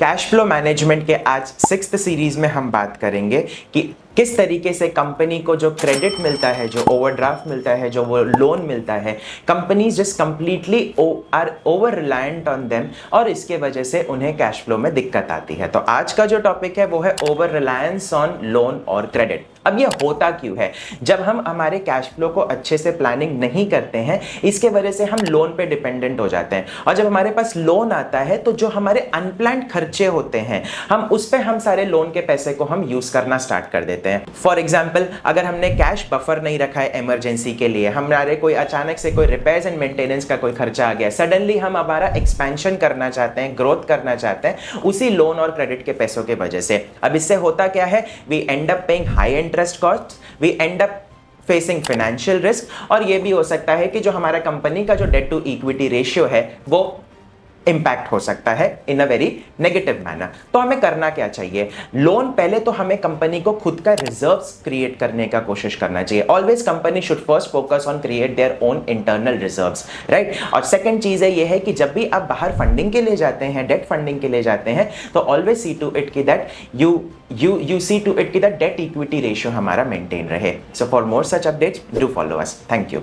Cash flow management के आज 6th series में हम बात करेंगे कि किस तरीके से कंपनी को जो क्रेडिट मिलता है, जो ओवरड्राफ्ट मिलता है, जो वो लोन मिलता है, companies just completely are over reliant on them और इसके वजह से उन्हें कैश फ्लो में दिक्कत आती है। तो आज का जो टॉपिक है वो है ओवर रिलायंस ऑन लोन और क्रेडिट। अब ये होता क्यों है? जब हम हमारे कैश फ्लो को अच्छे से प्लानिंग नहीं करते हैं, इसके वजह से हम लोन पे डिपेंडेंट हो जाते हैं और जब हमारे पास लोन आता है तो जो हमारे अनप्लान्ड खर्चे होते हैं हम सारे लोन के पैसे को हम यूज करना स्टार्ट कर देते हैं। फॉर एग्जाम्पल, अगर हमने कैश बफर नहीं रखा है इमरजेंसी के लिए, हमारे कोई अचानक से कोई रिपेयर्स एंड मेंटेनेंस का कोई खर्चा आ गया, सडनली हम हमारा एक्सपेंशन करना चाहते हैं, ग्रोथ करना चाहते हैं उसी लोन और क्रेडिट के पैसों के वजह से। अब इससे होता क्या है? We end up paying high interest cost, we end up facing financial risk और ये भी हो सकता है कि जो हमारा कंपनी का जो डेट टू इक्विटी रेशियो है वो इंपैक्ट हो सकता है इन अ वेरी नेगेटिव मैनर। तो हमें करना क्या चाहिए? लोन पहले तो हमें कंपनी को खुद का रिजर्व्स क्रिएट करने का कोशिश करना चाहिए। Always company should first focus on create their own internal reserves, right. और सेकंड चीज है ये है कि जब भी आप बाहर फंडिंग के लिए जाते हैं, डेट फंडिंग के लिए जाते हैं, तो ऑलवेज सी टू इट कि that you see to it कि दैट डेट इक्विटी रेशियो हमारा मेंटेन रहे। So for more such updates do follow us. Thank you.